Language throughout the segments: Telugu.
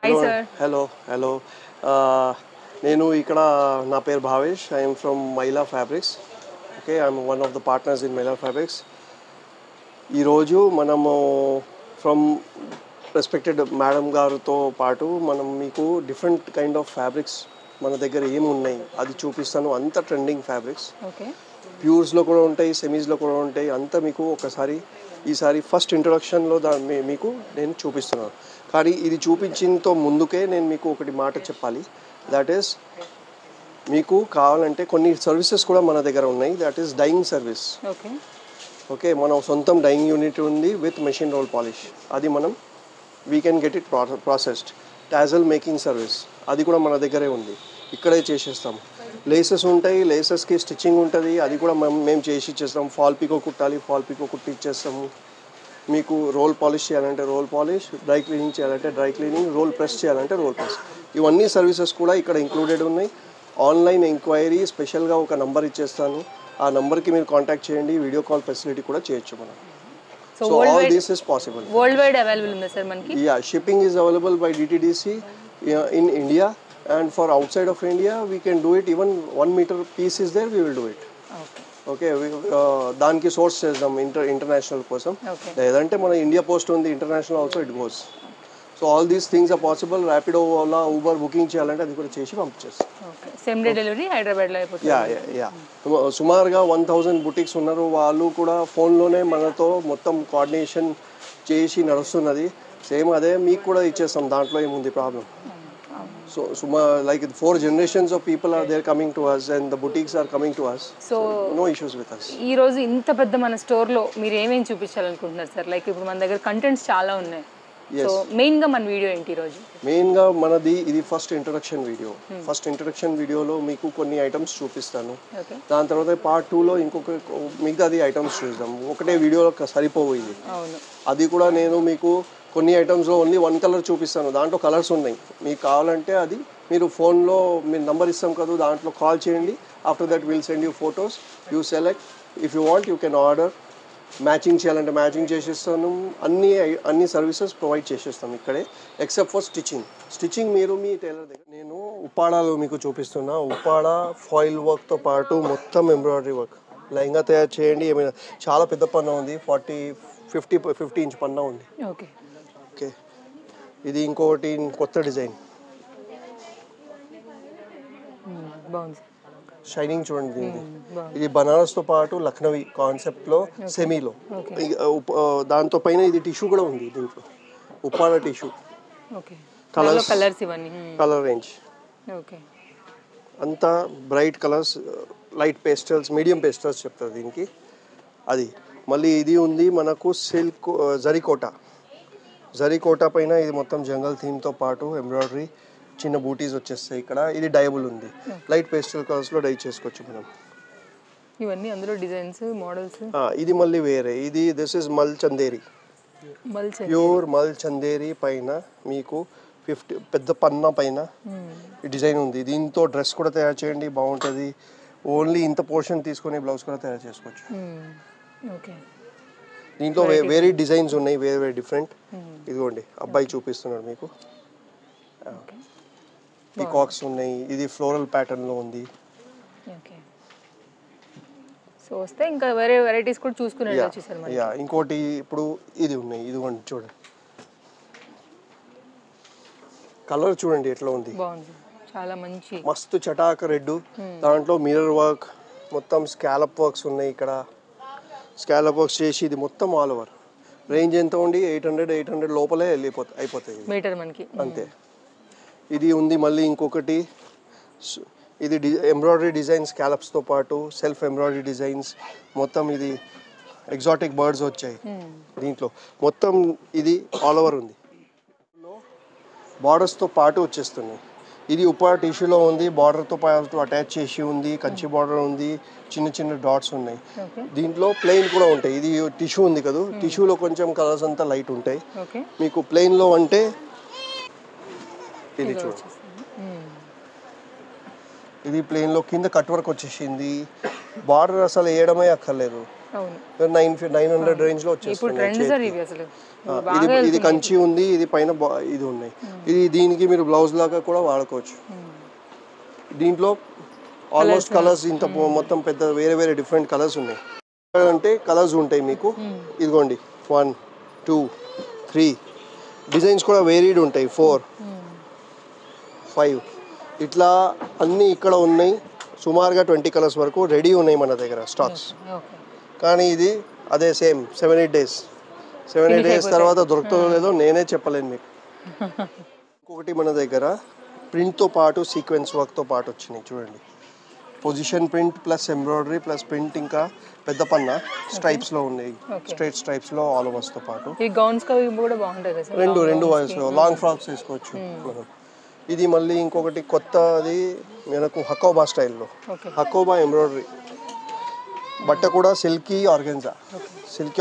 Hi sir. Hello. నేను ఇక్కడ నా పేరు Bhavesh. I'm from Maila fabrics. Okay, I'm one of the partners in Maila fabrics. ఈరోజు మనము ఫ్రమ్ రెస్పెక్టెడ్ మేడం గారితో పాటు మనం మీకు డిఫరెంట్ కైండ్ ఆఫ్ ఫ్యాబ్రిక్స్ మన దగ్గర ఏమున్నాయి అది చూపిస్తాను. అంత ట్రెండింగ్ ఫ్యాబ్రిక్స్, ఓకే ప్యూర్స్లో కూడా ఉంటాయి, సెమీస్లో కూడా ఉంటాయి. అంతా మీకు ఒకసారి ఈసారి ఫస్ట్ ఇంట్రొడక్షన్లో మీకు నేను చూపిస్తున్నాను. కానీ ఇది చూపించినతో ముందుకే నేను మీకు ఒకటి మాట చెప్పాలి. దట్ ఈస్, మీకు కావాలంటే కొన్ని సర్వీసెస్ కూడా మన దగ్గర ఉన్నాయి. That is dyeing service. Okay okay, మన సొంతం డైయింగ్ యూనిట్ ఉంది విత్ మెషిన్ రోల్ పాలిష్. అది మనం we can get it processed. Tassel making service అది కూడా మన దగ్గరే ఉంది, ఇక్కడే చేసేస్తాం. లేసెస్ ఉంటాయి, లేసెస్కి స్టిచ్చింగ్ ఉంటుంది, అది కూడా మేము చేసి ఇచ్చేస్తాం. ఫాల్ పికో కుట్టాలి, ఫాల్ పికో కుట్టి ఇచ్చేస్తాము. మీకు రోల్ పాలిష్ చేయాలంటే రోల్ పాలిష్, డ్రై క్లీనింగ్ చేయాలంటే డ్రై క్లీనింగ్, రోల్ ప్రెస్ చేయాలంటే రోల్ ప్రెస్. ఇవన్నీ సర్వీసెస్ కూడా ఇక్కడ ఇంక్లూడెడ్ ఉన్నాయి. ఆన్లైన్ ఎంక్వైరీ స్పెషల్గా ఒక నంబర్ ఇచ్చేస్తాను. ఆ నెంబర్కి మీరు కాంటాక్ట్ చేయండి. వీడియో కాల్ ఫెసిలిటీ కూడా చేయొచ్చు మనం. So all this is possible. World wide available ఉంది సార్ మనకి. Yeah, shipping is available by DTDC in India, and for outside of India we can do it. Even 1 meter piece is there, we will do it. Okay, దానికి సోర్స్ చేద్దాం ఇంటర్నేషనల్ కోసం. లేదంటే మన ఇండియా పోస్ట్ ఉంది, international also it goes. So all these things are possible. Rapido, Ola, Uber booking చేయాలంటే అది కూడా చేసి పంపించేస్తాం. సేమ్ డే డెలివరీ హైదరాబాద్లో అయిపోతుంది. యా సుమారుగా 1000 బుటిక్స్ ఉన్నారు. వాళ్ళు కూడా ఫోన్లోనే మనతో మొత్తం కోఆర్డినేషన్ చేసి నడుస్తున్నది. సేమ్ అదే మీకు కూడా ఇచ్చేస్తాం, దాంట్లో ఏముంది problem. So like 4 generations of people are there coming to us, and the boutiques are coming to us. So no issues with us. ఈ రోజు ఇంత పెద్ద మన స్టోర్లో మీరు ఏమేమి చూపించాలనుకుంటున్నారు సార్? లైక్ ఇప్పుడు మన దగ్గర కంటెంట్స్ చాలా ఉన్నాయి. సో మెయిన్గా మన వీడియో ఏంటి ఈరోజు? మెయిన్గా మనది ఇది first introduction video. First introduction వీడియోలో మీకు కొన్ని ఐటమ్స్ చూపిస్తాను. దాని తర్వాత పార్ట్ 2లో ఇంకొక మిగతాది ఐటమ్స్ చూద్దాం. ఒకటే వీడియోలో సరిపోయింది. అది కూడా నేను మీకు కొన్ని ఐటమ్స్లో ఓన్లీ 1 కలర్ చూపిస్తాను. దాంట్లో కలర్స్ ఉన్నాయి. మీకు కావాలంటే అది మీరు ఫోన్లో మీ నెంబర్ ఇస్తాం కదా, దాంట్లో కాల్ చేయండి. After that will send you photos. You select. If you want you can order. Matching చేయాలంటే మ్యాచింగ్ చేసేస్తాను. అన్ని సర్వీసెస్ ప్రొవైడ్ చేసేస్తాం ఇక్కడే, ఎక్సెప్ట్ ఫర్ స్టిచ్చింగ్ మీరు మీ టైలర్ దగ్గర. నేను ఉప్పాడాలో మీకు చూపిస్తున్నా. ఉప్పాడ ఫాయిల్ వర్క్తో పాటు మొత్తం ఎంబ్రాయిడరీ వర్క్. లెహంగా తయారు చేయండి, ఏమైనా చాలా పెద్ద పన్నా ఉంది. 50 ఇంచ్ పన్నా ఉంది. ఓకే, ఇది ఇంకోటి కొత్త డిజైన్. షైనింగ్ చూడండి. ఇది బనారస్తో పాటు లక్నవీ కాన్సెప్ట్లో సెమీలో. దాంతో పైన ఇది టిష్యూ కూడా ఉంది దీంట్లో, ఉప్పాడ టిష్యూ. కలర్ రేంజ్ అంతా bright colours, light pastels, medium pastels చెప్తారు దీనికి. అది మళ్ళీ ఇది ఉంది మనకు సిల్క్ జరీకోట పైన ఇది మొత్తం జంగల్ థీమ్తో పాటు ఎంబ్రాయిడరీ, చిన్న బూటీస్ వచ్చేస్తాయి ఇక్కడ. ఇది డైబుల్ ఉంది, లైట్ పేస్టల్ కలర్స్లో డై చేసుకోవచ్చు మనం. ఇవన్నీ అందులో డిజైన్స్, మోడల్స్. ఇది మళ్ళీ వేరే. దిస్ ఇస్ మల్ చందేరి, ప్యూర్ మల్ చందేరి పైన మీకు 50 పెద్ద పన్నా పైన ఈ డిజైన్ ఉంది. దీంతో డ్రెస్ కూడా తయారు చేయండి, బాగుంటుంది. ఓన్లీ ఇంత పోర్షన్ తీసుకొని బ్లౌజ్ కూడా తయారు చేసుకోవచ్చు. దీంట్లో వేరే డిజైన్స్ ఉన్నాయి, వేరే డిఫరెంట్. ఇదిగోండి అబ్బాయి చూపిస్తున్నాడు మీకు. పీకాక్స్ ఉన్నాయి. ఇది ఫ్లోరల్ ప్యాటర్న్లో ఉంది. సో వస్తే ఇంకా వేరే వెరైటీస్ కూడా చూసుకునేది. ఇంకోటి ఇప్పుడు ఇది ఉన్నాయి. ఇదిగోండి చూడండి, కలర్ చూడండి ఎట్లా ఉంది, చాలా మంచి మస్తు చటాక రెడ్. దాంట్లో మిర్రర్ వర్క్, మొత్తం స్కాలప్ వర్క్స్ ఉన్నాయి ఇక్కడ. స్కాలప్ వర్క్స్ చేసి ఇది మొత్తం ఆల్ ఓవర్. రేంజ్ ఎంత ఉంది? 800 లోపలే అయిపోతాయి మీటర్ మనకి, అంతే. ఇది ఉంది మళ్ళీ ఇంకొకటి. ఇది ఎంబ్రాయిడరీ డిజైన్ స్కాలప్స్తో పాటు సెల్ఫ్ ఎంబ్రాయిడరీ డిజైన్స్. మొత్తం ఇది ఎగ్జాటిక్ బర్డ్స్ వచ్చాయి దీంట్లో. మొత్తం ఇది ఆల్ ఓవర్ ఉంది. బార్డర్స్తో పాటు వచ్చేస్తున్నాయి. ఇది ఉప్పా టిష్యూలో ఉంది, బార్డర్తో పాటు అటాచ్ చేసి ఉంది. కంచి బార్డర్ ఉంది, చిన్న చిన్న డాట్స్ ఉన్నాయి. దీంట్లో ప్లెయిన్ కూడా ఉంటాయి. ఇది టిష్యూ ఉంది కదా, టిష్యూలో కొంచెం కలర్స్ అంతా లైట్ ఉంటాయి. మీకు ప్లెయిన్లో అంటే ఇది చూడండి, ఇది ప్లెయిన్లో కింద కట్ వర్క్ వచ్చేసింది. బార్డర్ అసలు వేయడమే అక్కర్లేదు. అవును 900 రేంజ్లో ఇప్పుడు వచ్చేస్తుంది. ట్రెండ్ సార్ ఇవి అసలు ఇది కంచి ఉంది, ఇది పైన ఇది ఉన్నాయి. ఇది దీనికి మీరు బ్లౌజ్ లాగా కూడా వాడుకోవచ్చు. దీంట్లో ఆల్మోస్ట్ కలర్స్ ఇంత మొత్తం పెద్ద వేరే వేరే డిఫరెంట్ కలర్స్ ఉన్నాయి. అంటే కలర్స్ ఉంటాయి మీకు. ఇదిగోండి 1 2 3 డిజైన్స్ కూడా వేరీడ్ ఉంటాయి. 4 5 ఇట్లా అన్నీ ఇక్కడ ఉన్నాయి. సుమారుగా 20 కలర్స్ వరకు రెడీ ఉన్నాయి మన దగ్గర స్టాక్స్. కానీ ఇది అదే సేమ్ 7-8 డేస్. 7-8 డేస్ తర్వాత దొరుకుతుందో లేదో నేనే చెప్పలేను మీకు. ఇంకొకటి మన దగ్గర ప్రింట్తో పాటు సీక్వెన్స్ వర్క్తో పాటు వచ్చినాయి చూడండి. Position print plus embroidery plus print, ఇంకా పెద్ద పన్న స్ట్రైప్స్లో ఉన్నాయి. స్ట్రైట్ స్ట్రైప్స్లో ఆల్ ఓవర్స్తో పాటు రెండు వాయిస్లో లాంగ్ ఫ్రాక్స్ వేసుకోవచ్చు. ఇది మళ్ళీ ఇంకొకటి కొత్తది మనకు హకోబా స్టైల్లో, హకోబా ఎంబ్రాయిడరీ బట్ట కూడా సిల్కీ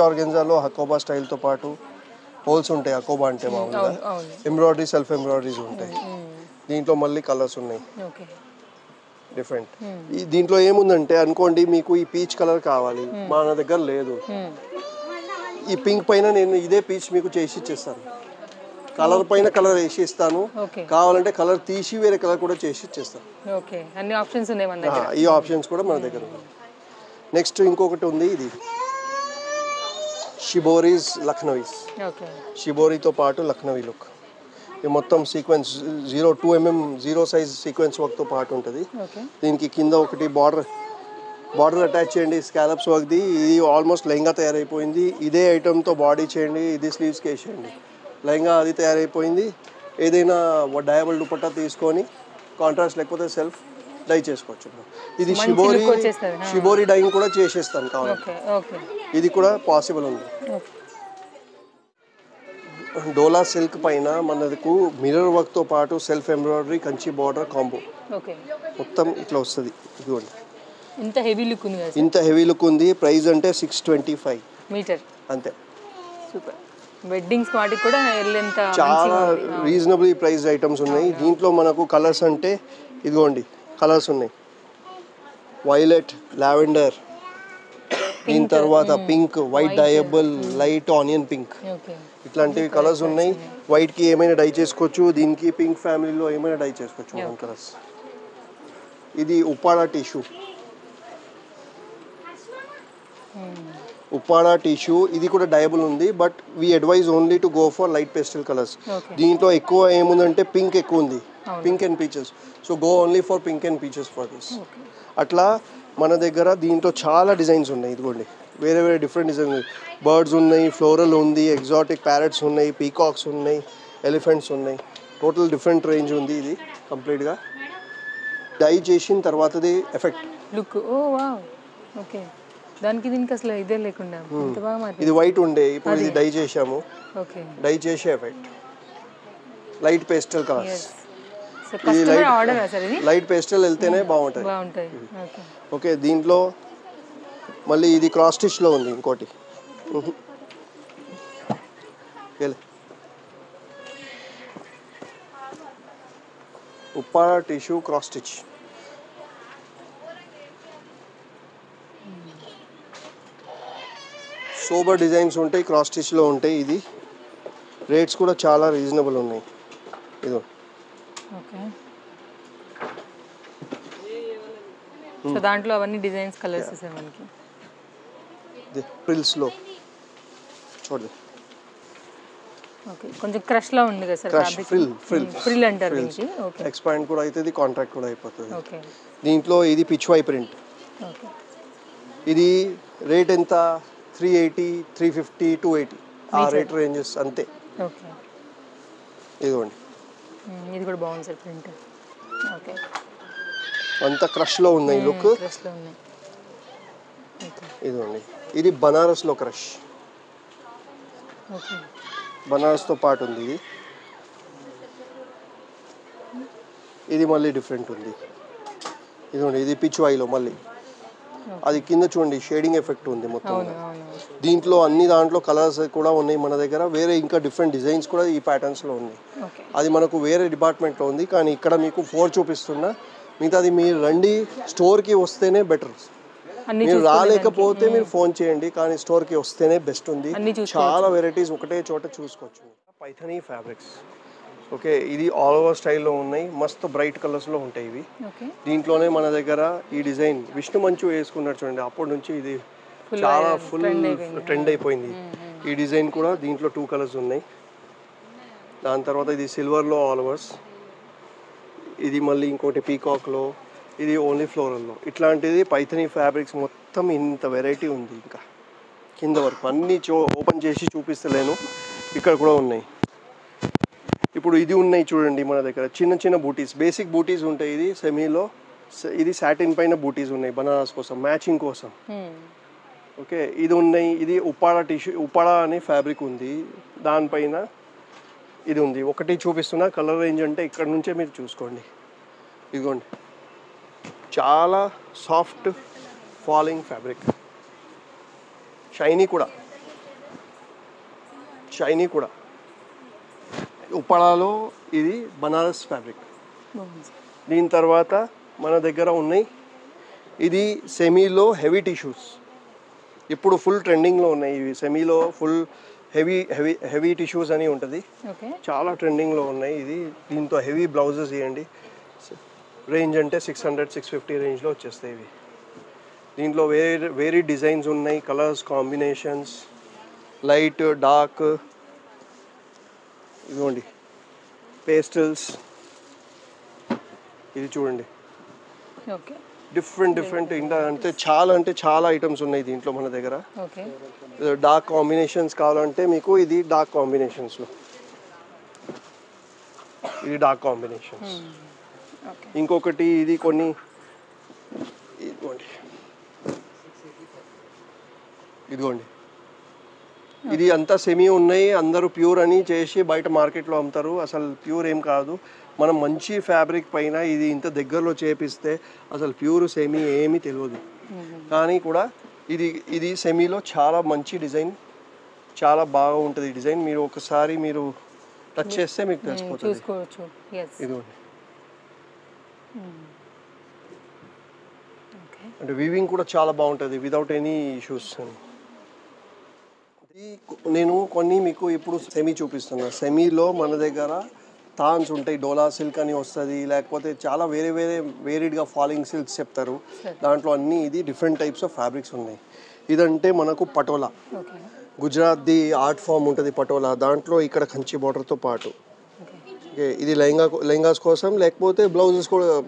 ఆర్గెన్జాలో హకోబా స్టైల్తో పాటు హోల్స్ ఉంటాయి. హకోబా అంటే మామూలుగా ఎంబ్రాయిడరీ సెల్ఫ్ ఎంబ్రాయిడరీస్ ఉంటాయి. దీంట్లో మళ్ళీ కలర్స్ ఉన్నాయి డిఫరెంట్. దీంట్లో ఏముందంటే అనుకోండి మీకు ఈ పీచ్ కలర్ కావాలి, మన దగ్గర లేదు. ఈ పింక్ పైన నేను ఇదే పీచ్ మీకు చేసి ఇచ్చేస్తాను. కలర్ పైన కలర్ వేసి ఇస్తాను, కావాలంటే కలర్ తీసి వేరే కలర్ కూడా చేసి ఇచ్చేస్తాను. ఈ ఆప్షన్స్ కూడా మన దగ్గర ఉన్నాయి. నెక్స్ట్ ఇంకొకటి ఉంది, ఇది షిబోరీస్ లక్నవీస్. షిబోరీతో పాటు లక్నవీ లుక్. ఇది మొత్తం సీక్వెన్స్ 2 mm 0 సైజ్ సీక్వెన్స్ వర్క్తో పాటు ఉంటుంది. దీనికి కింద ఒకటి బార్డర్ అటాచ్ చేయండి స్కాలప్స్ వర్క్ది. ఇది ఆల్మోస్ట్ లెహంగా తయారైపోయింది. ఇదే ఐటమ్తో బాడీ చేయండి, ఇది స్లీవ్స్కి వేసేయండి. లెహంగా అది తయారైపోయింది. ఏదైనా డయాబుల్ దుపట్టా తీసుకొని కాంట్రాస్ట్ లేకపోతే సెల్ఫ్ డై చేసుకోవచ్చు. ఇది షిబోరీ డైయింగ్ కూడా చేసేస్తాను కావాలి, ఇది కూడా పాసిబుల్ ఉంది. డోలా సిల్క్ పైన మనకు మిర్రర్ వర్క్తో పాటు self embroidery Kanchi border combo మొత్తం ఇట్లా వస్తుంది. ఇదిగోండి ఇంత హెవీ లుక్ ఉంది. ప్రైస్ అంటే 625 మీటర్ అంతే. వెడ్డింగ్స్ వాటికి కూడా చాలా రీజనబుల్ ప్రైస్ ఐటమ్స్ ఉన్నాయి. దీంట్లో మనకు కలర్స్ అంటే ఇదిగోండి కలర్స్ ఉన్నాయి, వైలెట్, లావెండర్, దీని తర్వాత pink, white డయబుల్, light onion pink, ఇట్లాంటివి కలర్స్ ఉన్నాయి. వైట్కి ఏమైనా డై చేసుకోవచ్చు, దీనికి పింక్ ఫ్యామిలీలో ఏమైనా డై చేసుకోవచ్చు మన కలర్స్. ఇది ఉప్పాడా టిష్యూ, ఇది కూడా డయబుల్ ఉంది. But we advise only to go for light pastel colours. దీంట్లో ఎక్కువ ఏముందంటే పింక్ ఎక్కువ ఉంది, pink and peaches. So go only for pink and peaches for this. అట్లా మన దగ్గర దీంట్లో చాలా డిజైన్స్ ఉన్నాయి. ఇదిగోండి వేరే వేరే డిఫరెంట్ డిజైన్స్, బర్డ్స్ ఉన్నాయి, ఫ్లోరల్ ఉంది, ఎగ్జాటిక్ ప్యారెట్స్ ఉన్నాయి, పీకాక్స్ ఉన్నాయి, ఎలిఫెంట్స్ ఉన్నాయి. టోటల్ డిఫరెంట్ రేంజ్ ఉంది. ఇది కంప్లీట్గా డై చేసిన తర్వాతది ఎఫెక్ట్ లుక్. ఓ వావ్, ఓకే. దానికి దీనికి అసలు ఇదే లేకుండా ఎంత బాగా మారింది. ఇది వైట్ ఉండే, ఇప్పుడు ఇది డై చేశాము. ఓకే, డై చేసే effect light pastel colours. So customer order ఆ సార్ ఇది లైట్ పేస్టల్ వెళ్తేనే బాగుంటాయి. ఓకే, దీంట్లో మళ్ళీ ఇది క్రాస్ స్టిచ్లో ఉంది ఇంకోటి. Uppada tissue cross stitch. Sober designs ఉంటాయి, క్రాస్ స్టిచ్లో ఉంటాయి. ఇది రేట్స్ కూడా చాలా రీజనబుల్ ఉన్నాయి. ఇదో ఓకే. సో దాంట్లో అవన్నీ డిజైన్స్ కలర్స్ వస్తాయి మనకి. ఫ్రిల్స్లో చూడండి. ఓకే, కొంచెం క్రష్ లా ఉంది కదా సార్ ఫ్యాబ్రిక్. ఫ్రిల్ అంటారు దీనికి. ఓకే, ఎక్స్పాండ్ కూడా అవుతుంది, కాంట్రాక్ట్ కూడా అయిపోతుంది. ఓకే, దీంట్లో ఇది పిచ్వై ప్రింట్. ఓకే, ఇది రేట్ ఎంత 380, 350, 280 ఆ రేట్ రేంజెస్ అంతే. ఓకే, ఇదిగోండి ఇది కూడా బాగుంది సార్ ప్రింట్. ఓకే, అంతా క్రష్లో ఉన్నాయి లుక్. క్రష్లో ఉన్నాయి. ఇదిగోండి ఇది బనారస్లో క్రష్. ఓకే, బనారస్తో పాటు ఉంది ఇది. ఇది మళ్ళీ డిఫరెంట్ ఉంది. ఇదిగోండి ఇది పిచ్వాయిలో మళ్ళీ అది కింద చూడండి షేడింగ్ ఎఫెక్ట్ ఉంది మొత్తం. దీంట్లో అన్ని దాంట్లో కలర్స్ కూడా ఉన్నాయి మన దగ్గర. వేరే ఇంకా డిఫరెంట్ డిజైన్స్ కూడా ఈ ప్యాటర్న్స్లో ఉన్నాయి. అది మనకు వేరే డిపార్ట్మెంట్లో ఉంది, కానీ ఇక్కడ మీకు 4 చూపిస్తున్నా. మిగతాది మీరు రండి స్టోర్కి వస్తేనే బెటర్. మీరు రాలేకపోతే మీరు ఫోన్ చేయండి, కానీ స్టోర్కి వస్తేనే బెస్ట్ ఉంది. చాలా వెరైటీస్ ఒకటే చోట చూసుకోవచ్చు. పైథనీ ఫ్యాబ్రిక్స్, ఓకే, ఇది ఆల్ ఓవర్ స్టైల్లో ఉన్నాయి, మస్తు బ్రైట్ కలర్స్లో ఉంటాయి ఇవి. దీంట్లోనే మన దగ్గర ఈ డిజైన్ విష్ణు మంచు వేసుకున్నారు చూడండి, అప్పటి నుంచి ఇది చాలా ఫుల్ ట్రెండ్ అయిపోయింది. ఈ డిజైన్ కూడా దీంట్లో 2 కలర్స్ ఉన్నాయి. దాని తర్వాత ఇది సిల్వర్లో ఆల్ ఓవర్స్, ఇది మళ్ళీ ఇంకోటి పీకాక్లో, ఇది ఓన్లీ ఫ్లోరల్లో. ఇట్లాంటిది పైథనీ ఫ్యాబ్రిక్స్ మొత్తం ఇంత వెరైటీ ఉంది. ఇంకా కింద వరకు అన్నీ ఓపెన్ చేసి చూపిస్తలేను, ఇక్కడ కూడా ఉన్నాయి. ఇప్పుడు ఇది ఉన్నాయి చూడండి మన దగ్గర, చిన్న చిన్న బూటీస్, బేసిక్ బూటీస్ ఉంటాయి. ఇది సెమీలో, ఇది సాటిన్ పైన బూటీస్ ఉన్నాయి బనారస్ కోసం, మ్యాచింగ్ కోసం. ఓకే, ఇది ఉన్నాయి. ఇది ఉప్పాడ టిష్యూ, ఉప్పాడ అనే ఫ్యాబ్రిక్ ఉంది, దానిపైన ఇది ఉంది. ఒకటి చూపిస్తున్నా కలర్ రేంజ్ అంటే ఇక్కడ నుంచే మీరు చూసుకోండి. ఇదిగోండి, చాలా సాఫ్ట్ ఫాలింగ్ ఫ్యాబ్రిక్, షైనీ కూడా, షైనీ కూడా. ఉప్పాడలో ఇది బనారస్ ఫ్యాబ్రిక్. దీని తర్వాత మన దగ్గర ఉన్నాయి, ఇది సెమీలో హెవీ టిష్యూస్, ఇప్పుడు ఫుల్ ట్రెండింగ్లో ఉన్నాయి ఇవి. సెమీలో ఫుల్ హెవీ టిష్యూస్ అని ఉంటుంది, చాలా ట్రెండింగ్లో ఉన్నాయి ఇది. దీంతో హెవీ బ్లౌజెస్ ఇవ్వండి, రేంజ్ అంటే 600-650 రేంజ్లో వచ్చేస్తాయి ఇవి. దీంట్లో వేరీ డిజైన్స్ ఉన్నాయి, కలర్స్ కాంబినేషన్స్, లైట్ డార్క్, ఇదిగోండి పేస్టల్స్, ఇది చూడండి. డిఫరెంట్ ఇంకా అంటే చాలా ఐటమ్స్ ఉన్నాయి దీంట్లో మన దగ్గర. డార్క్ కాంబినేషన్స్ కావాలంటే మీకు ఇది డార్క్ కాంబినేషన్స్లో, ఇది డార్క్ కాంబినేషన్స్. ఇంకొకటి ఇది కొన్ని, ఇదిగోండి ఇది అంతా సెమీ ఉన్నాయి, అందరూ ప్యూర్ అని చేసి బయట మార్కెట్లో అమ్ముతారు, అసలు ప్యూర్ ఏం కాదు. మనం మంచి ఫ్యాబ్రిక్ పైన ఇది ఇంత దగ్గరలో చేపిస్తే అసలు ప్యూర్ సెమీ ఏమీ తెలియదు. కానీ కూడా ఇది సెమీలో చాలా మంచి డిజైన్, చాలా బాగా ఉంటుంది డిజైన్. మీరు ఒకసారి మీరు టచ్ చేస్తే మీకు తెలిసిపోతుంది. ఇదిగోండి, అంటే వీవింగ్ కూడా చాలా బాగుంటుంది వితౌట్ ఎనీ ఇష్యూస్. నేను కొన్ని మీకు ఇప్పుడు సెమీ చూపిస్తున్నా. సెమీలో మన దగ్గర థాన్స్ ఉంటాయి, డోలా సిల్క్ అని వస్తుంది, లేకపోతే చాలా వేరీడ్గా ఫాలింగ్ సిల్క్స్ చెప్తారు. దాంట్లో అన్నీ ఇది డిఫరెంట్ టైప్స్ ఆఫ్ ఫ్యాబ్రిక్స్ ఉన్నాయి. ఇదంటే మనకు పటోలా, గుజరాత్ది ఆర్ట్ ఫామ్ ఉంటుంది పటోలా, దాంట్లో ఇక్కడ కంచి బార్డర్తో పాటు. ఓకే, ఇది లెహంగాస్ కోసం, లేకపోతే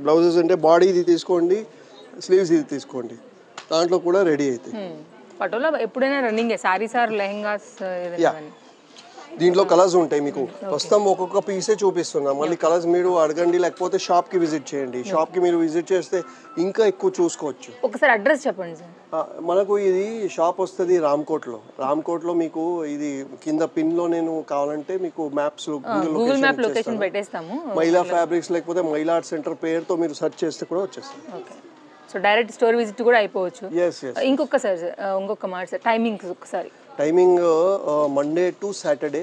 బ్లౌజెస్ అంటే బాడీ ఇది తీసుకోండి, స్లీవ్స్ ఇది తీసుకోండి, దాంట్లో కూడా రెడీ అవుతాయి. పటోలా ఎప్పుడైనా రన్నింగ్ సారీస్ ఆర్ లెహంగాస్. దీంట్లో కలర్స్ ఉంటాయి మీకు, ప్రస్తుతం ఒక్కొక్క పీసే చూపిస్తున్నా, మళ్ళీ కలర్స్ మీరు అడగండి, లేకపోతే షాప్కి విజిట్ చేయండి. షాప్కి మీరు విజిట్ చేస్తే ఇంకా ఎక్కువ చూసుకోవచ్చు. ఒకసారి అడ్రస్ చెప్పండి సార్. మనకు ఇది షాప్ వస్తుంది రామ్కోట్లో మీకు ఇది కింద పిన్లో నేను కావాలంటే మీకు మ్యాప్స్ గూగుల్ మ్యాప్ లొకేషన్ పెట్టేస్తాము. మహిళా ఫ్యాబ్రిక్స్ లేకపోతే మహిళా ఆర్ట్ సెంటర్ పేరుతో మీరు సెర్చ్ చేస్తే కూడా వచ్చేస్తుంది. సో డైరెక్ట్ స్టోర్ విజిట్ కూడా అయిపోవచ్చు. ఇంకొక మాట సార్, టైమింగ్ ఒకసారి. టైమింగ్ మండే టు సాటర్డే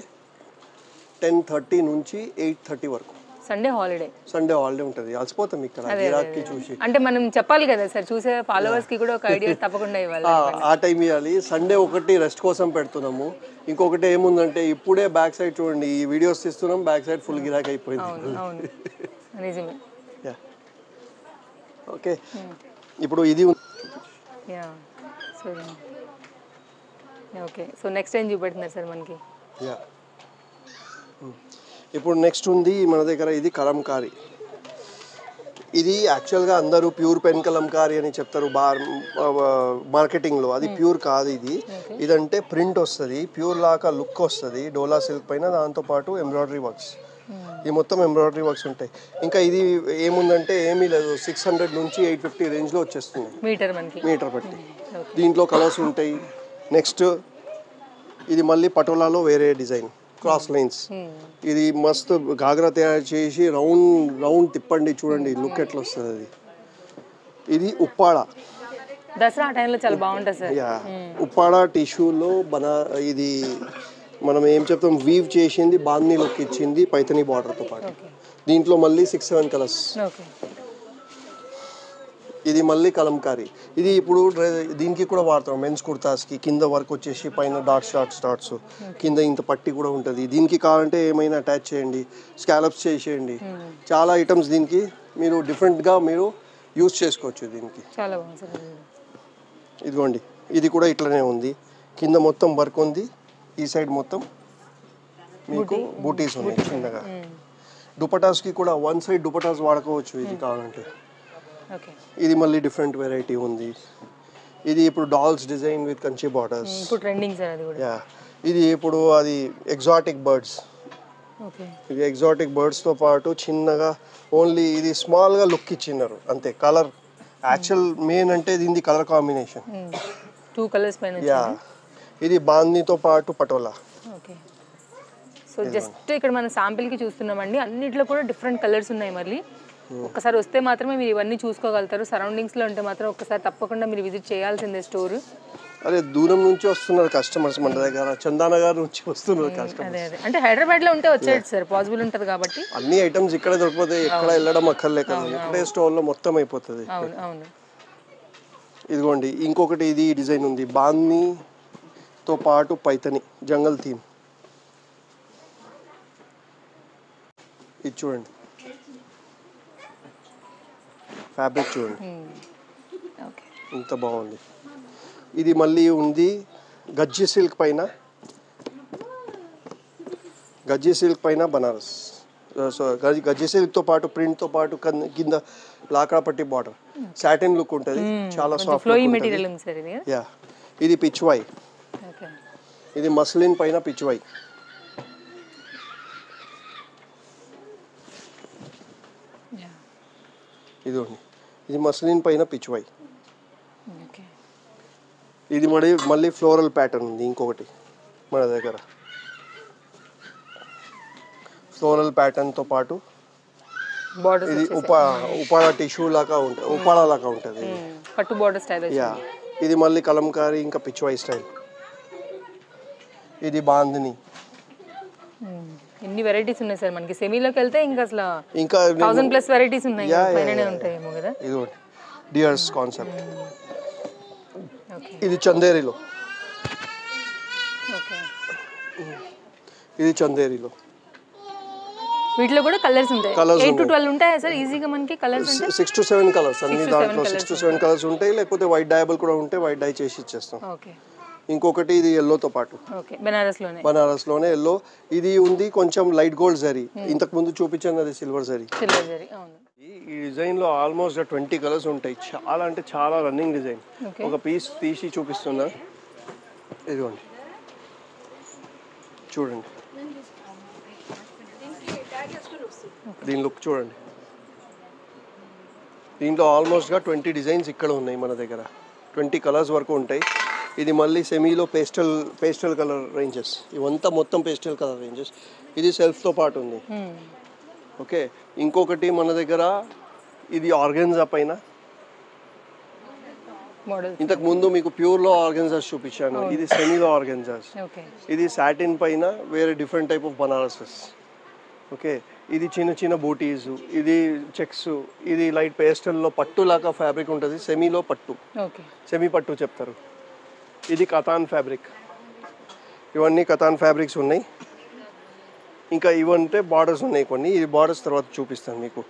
10:30 నుంచి 8:30 వరకు. సండే హాలిడే ఉంటుంది. అలసిపోతాం ఇక్కడ గిరాకీ చూసి. అంటే మనం చెప్పాలి కదా సార్, చూసే ఫాలోవర్స్ కి కూడా ఒక ఐడియా తప్పకుండా ఇవ్వాలి. ఆ టైం ఇవ్వాలి. సండే ఒకటి రెస్ట్ కోసం పెడుతున్నాము. ఇంకొకటి ఏముందంటే ఇప్పుడే బ్యాక్ సైడ్ చూడండి, ఈ వీడియోస్ తీస్తున్నాం, బ్యాక్ సైడ్ ఫుల్ గిరాకీ అయిపోయింది. నిజమే. ఓకే, ఇప్పుడు ఇది ఓకే, సో నెక్స్ట్ ఏం చూపెడుతున్నారు సార్ మనకి? ఇప్పుడు నెక్స్ట్ ఉంది మన దగ్గర, ఇది కలంకారీ. ఇది యాక్చువల్గా అందరూ ప్యూర్ పెన్ కలంకారీ అని చెప్తారు మార్కెటింగ్లో, అది ప్యూర్ కాదు. ఇదంటే ప్రింట్ వస్తుంది, ప్యూర్ లాగా లుక్ వస్తుంది, డోలా సిల్క్ పైన, దాంతోపాటు ఎంబ్రాయిడరీ వర్క్స్. ఈ మొత్తం ఎంబ్రాయిడరీ వర్క్స్ ఉంటాయి. ఇంకా ఇది ఏముందంటే ఏమీ లేదు, 600 నుంచి 850 రేంజ్లో వచ్చేస్తుంది మీటర్ బట్టి. దీంట్లో కలర్స్ ఉంటాయి. నెక్స్ట్ ఇది మళ్ళీ పటోలాలో వేరే డిజైన్, క్రాస్ లైన్స్. ఇది మస్తు గాగ్రా తయారు చేసి రౌండ్ తిప్పండి, చూడండి లుక్ ఎట్లా వస్తుంది అది. ఇది ఉప్పాడ, దసరా టైంలో చాలా బాగుంటుంది సార్. ఉప్పాడ టిష్యూలో ఇది మనం ఏం చెప్తాం, వీవ్ చేసింది, బాందీ లుక్ ఇచ్చింది పైథనీ బార్డర్తో పాటు. దీంట్లో మళ్ళీ 6-7 కలర్స్. ఇది మళ్ళీ కలంకారీ. ఇది ఇప్పుడు దీనికి కూడా వాడతాం, మెన్స్ కుర్తాస్కి కింద వర్క్ వచ్చేసి పైన డాట్స్ కింద ఇంత పట్టి కూడా ఉంటుంది. దీనికి కావాలంటే ఏమైనా అటాచ్ చేయండి, స్కాలప్స్ చేసేయండి, చాలా ఐటమ్స్ దీనికి మీరు డిఫరెంట్గా మీరు యూస్ చేసుకోవచ్చు. దీనికి చాలా బాగుంది. ఇదిగోండి, ఇది కూడా ఇట్లనే ఉంది, కింద మొత్తం వర్క్ ఉంది, ఈ సైడ్ మొత్తం మీకు బూటీస్ ఉన్నాయి చిన్నగా. దుపటాస్కి కూడా వన్ సైడ్ దుపటాస్ వాడుకోవచ్చు ఇది కావాలంటే. ఇది మళ్ళీ డిఫరెంట్ వెరైటీ ఉంది. ఇది ఇప్పుడు dolls design with Kanchi borders, ఇప్పుడు ట్రెండింగ్ సార్ అది కూడా. యా, ఇది ఇప్పుడు అది ఎగ్జాటిక్ బర్డ్స్. ఇది ఎగ్జాటిక్ బర్డ్స్తో పాటు చిన్నగా ఓన్లీ ఇది స్మాల్గా లుక్ ఇచ్చినారు అంతే. కలర్ యాక్చువల్ మెయిన్ అంటే దీని కలర్ కాంబినేషన్ 2 కలర్స్ పైన. యా, ఇది బాందీతో పాటు పటోలా. ఓకే, సో జస్ట్ ఇక్కడ మనం శాంపిల్కి చూస్తున్నామండి, అన్నిట్లో కూడా డిఫరెంట్ కలర్స్ ఉన్నాయి. మళ్ళీ ఒక్కసారి వస్తే మాత్రమే మీరు ఇవన్నీ చూసుకోగలుగుతారు. సరౌండింగ్స్లో ఉంటే మాత్రం ఒక్కసారి తప్పకుండా మీరు విజిట్ చేయాల్సిందే స్టోర్. అదే దూరం నుంచి వస్తున్నారు కస్టమర్స్ మన దగ్గర, చందానగర్ నుంచి వస్తున్నారు కస్టమర్స్. అదే అదే, అంటే హైదరాబాద్లో ఉంటే వచ్చేది సార్, పాసిబుల్ ఉంటుంది కాబట్టి. అన్ని ఐటమ్స్ ఇక్కడే దొరికిపోతాయి, ఎక్కడ వెళ్ళడం అక్కర్లే కదా, ఇక్కడే స్టోర్లో మొత్తం అయిపోతుంది. అవును అవును. ఇదిగోండి ఇంకొకటి, ఇది డిజైన్ ఉంది బాందీతో పాటు పైతని జంగల్ థీమ్. ఇది చూడండి, ఫ్యాబ్రిక్ చూడండి ఇంత బాగుంది. ఇది మళ్ళీ ఉంది గజ్జి సిల్క్ పైన బనారస్. సో గజ్జి సిల్క్తో పాటు ప్రింట్తో పాటు కింద లాకడా పట్టి బార్డర్, సాటిన్ లుక్ ఉంటుంది, చాలా సాఫ్ట్ మెటీరియల్ ఉంది సార్ ఇది. యా, ఇది పిచ్వాయ్, ఇది మస్లిన్ పైన పిచ్వాయ్. ఇది మస్లిన్ పైన పిచ్వాయ్. ఇది మళ్ళీ ఫ్లోరల్ ప్యాటర్న్ ఉంది ఇంకొకటి మన దగ్గర. ఫ్లోరల్ ప్యాటర్న్తో పాటు ఇది ఉపాడ టిష్యూ లాగా ఉంటుంది, ఉపాడ లాగా ఉంటుంది, పట్టు బోర్డర్ స్టైల్. యా, ఇది మళ్ళీ కలంకారీ ఇంకా పిచ్వాయ్ స్టైల్. ఇది బాందిని. ఎన్ని వెరైటీస్ ఉన్నాయి సార్ మనకి. సెమీలోకి వెళ్తే ఇంకా అసలు 1000+ వెరైటీస్ ఉన్నాయి, పైననే ఉంటాయేమో కదా. ఇది డియర్స్ కాన్సెప్ట్. ఇది చందేరిలో. ఇది చందేరిలో. వీటిలో కూడా కలర్స్ ఉంటాయి, 8 to 12 ఉంటాయి సార్ ఈజీగా మనకి. కలర్స్ అంటే 6 to 7 కలర్స్ అన్ని దాంట్లో 6 to 7 కలర్స్ ఉంటాయి. లేకపోతే వైట్ డైబుల్ కూడా ఉంటే వైట్ డై చేసి ఇచ్చేస్తాం. ఓకే. ఇంకొకటి ఇది ఎల్లోతో పాటు, ఓకే, బనారస్లోనే ఎల్లో. ఇది ఉంది కొంచెం లైట్ గోల్డ్ జరీ, ఇంతకు ముందు చూపించాను అది సిల్వర్ జరీ. ఈ డిజైన్ లో ఆల్మోస్ట్ 20 కలర్స్ ఉంటాయి, చాలా అంటే చాలా రన్నింగ్ డిజైన్. ఒక పీస్ తీసి చూపిస్తున్నా, ఇదిగోండి చూడండి, దీని లుక్ చూడండి. దీంట్లో ఆల్మోస్ట్గా 20 డిజైన్స్ ఇక్కడ ఉన్నాయి మన దగ్గర, 20 కలర్స్ వరకు ఉంటాయి. ఇది మళ్ళీ సెమీలో పేస్టల్ కలర్ రేంజెస్, ఇవంతా మొత్తం పేస్టల్ కలర్ రేంజెస్. ఇది సెల్ఫ్తో పాటు ఉంది. ఓకే, ఇంకొకటి మన దగ్గర ఇది ఆర్గెన్జా పైన. ఇంతకు ముందు మీకు ప్యూర్లో ఆర్గెన్జాస్ చూపించాను, ఇది సెమీలో ఆర్గెన్జాస్. ఇది సాటిన్ పైన వేరే డిఫరెంట్ టైప్ ఆఫ్ బనారసెస్. ఓకే, ఇది చిన్న చిన్న బూటీస్, ఇది చెక్స్, ఇది లైట్ పేస్టల్లో పట్టు లాగా ఫ్యాబ్రిక్ ఉంటుంది, సెమీలో పట్టు, సెమీ పట్టు చెప్తారు. ఇది కతాన్ ఫ్యాబ్రిక్, ఇవన్నీ కతాన్ ఫ్యాబ్రిక్స్ ఉన్నాయి. ఇంకా ఇవంటే బార్డర్స్ ఉన్నాయి కొన్ని, ఈ బార్డర్స్ తర్వాత చూపిస్తాను మీకు.